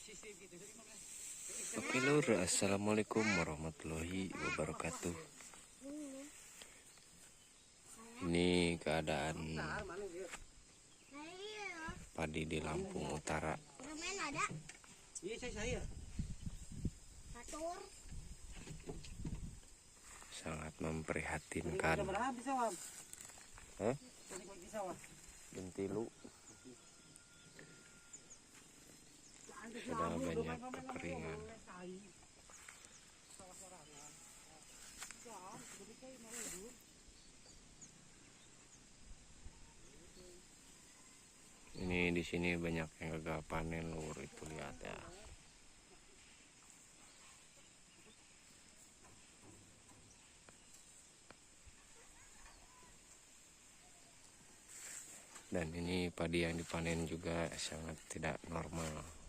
Oke lur, assalamualaikum warahmatullahi wabarakatuh. Ini keadaan padi di Lampung Utara. Sangat memprihatinkan. Bentilu sudah banyak kekeringan. Ini di sini banyak yang gagal panen lur, itu lihat ya. Dan ini padi yang dipanen juga sangat tidak normal.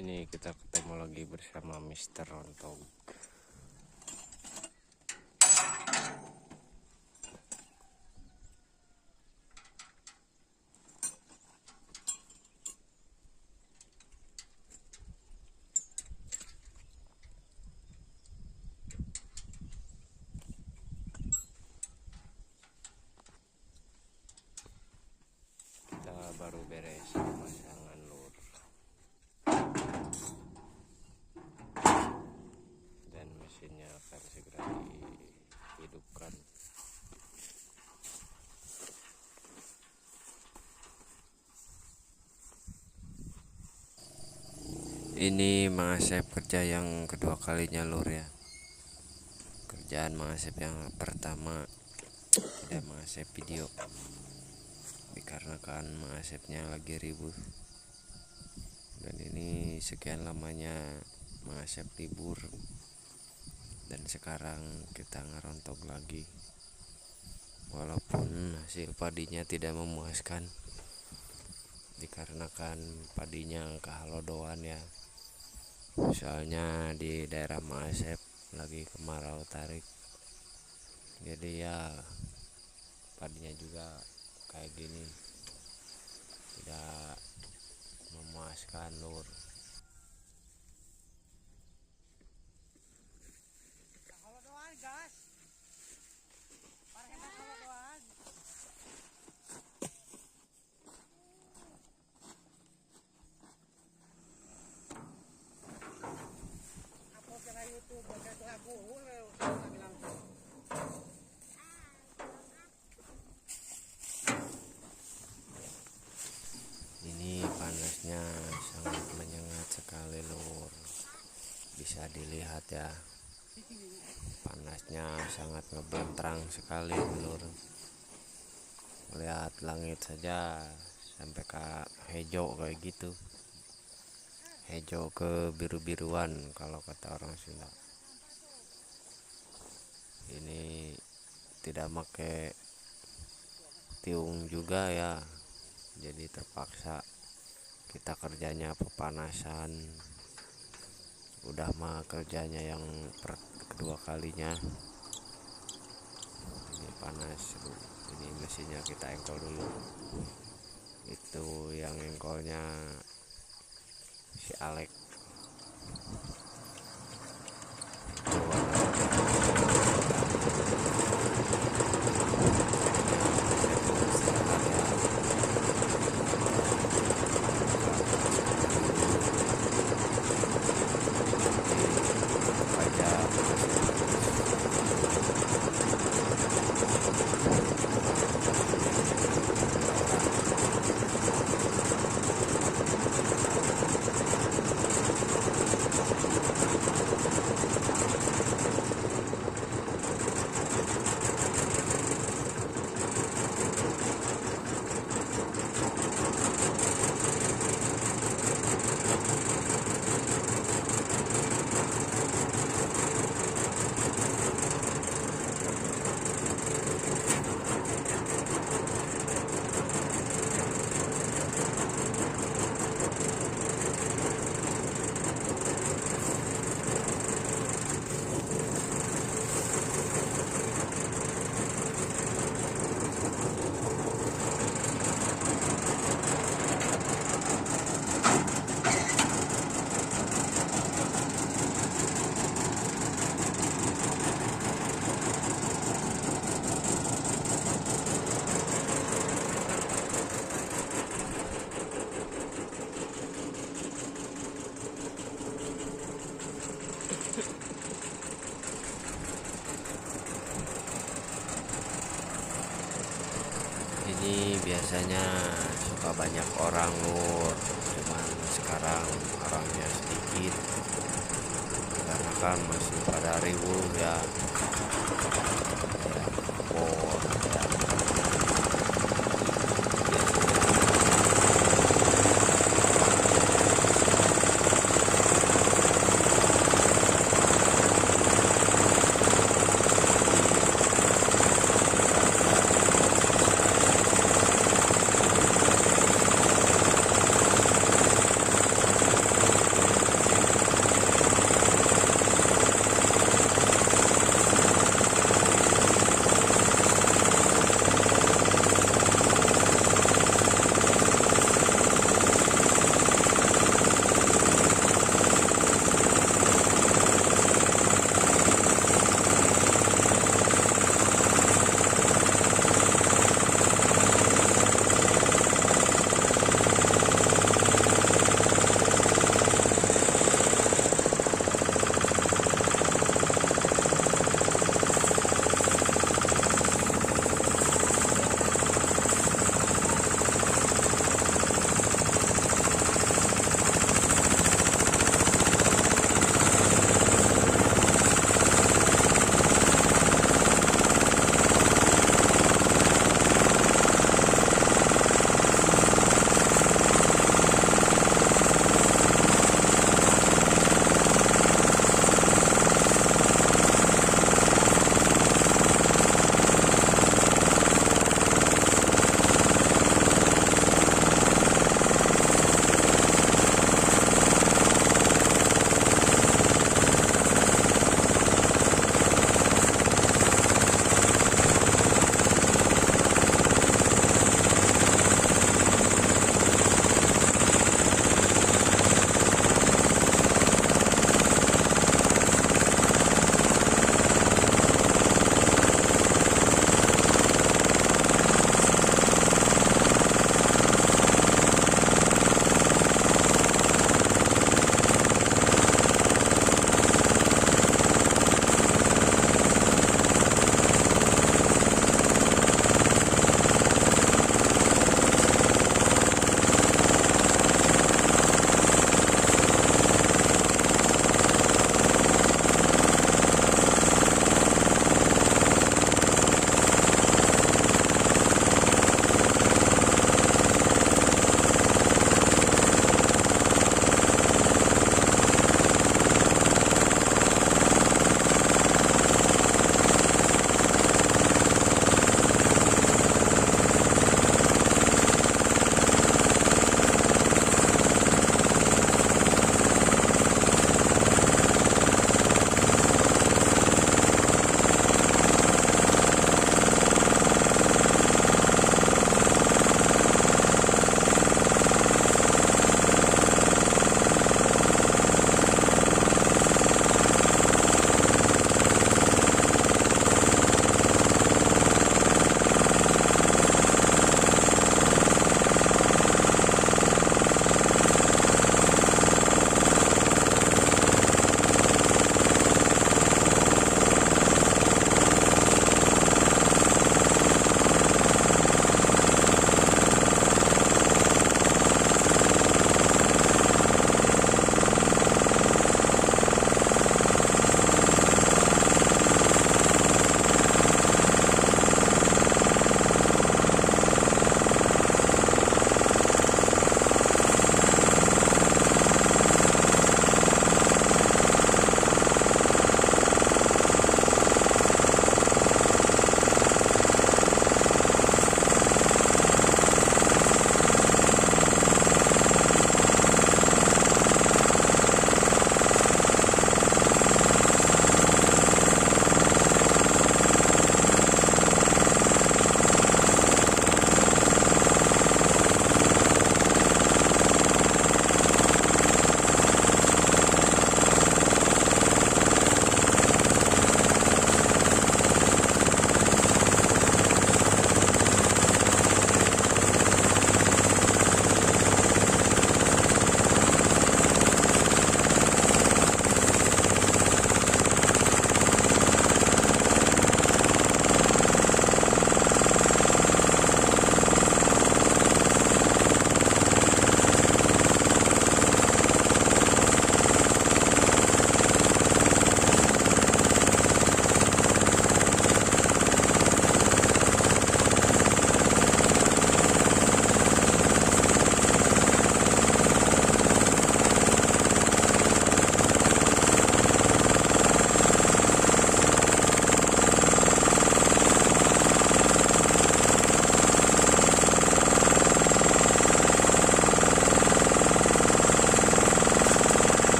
Ini kita ketemu lagi bersama Mr. Rontog. Kita baru beres pemasangan lur. Dan mesinnya akan segera dihidupkan. Ini Mang Asep kerja yang kedua kalinya lur ya. Kerjaan Mang Asep yang pertama tidak Mang Asep video dikarenakan Mang Asepnya lagi ribut. Dan ini sekian lamanya Mang Asep libur. Dan sekarang kita ngerontog lagi. Walaupun hasil padinya tidak memuaskan dikarenakan padinya kehalodoan ya. Soalnya di daerah Mang Asep lagi kemarau tarik. Jadi ya padinya juga kayak gini, tidak memuaskan lur. Ini panasnya sangat menyengat sekali lur, bisa dilihat ya. Panasnya sangat ngebentrang sekali lur. Lihat langit saja sampai ke hijau kayak gitu, hijau ke biru-biruan kalau kata orang Sunda. Ini tidak pakai tiung juga ya, jadi terpaksa kita kerjanya pepanasan. Udah mah kerjanya yang kedua kalinya. Ini panas, ini mesinnya kita engkol dulu. Itu yang engkolnya si Alek. Ini biasanya suka banyak orang lur, cuman sekarang orangnya sedikit karena kan masih pada ribut ya.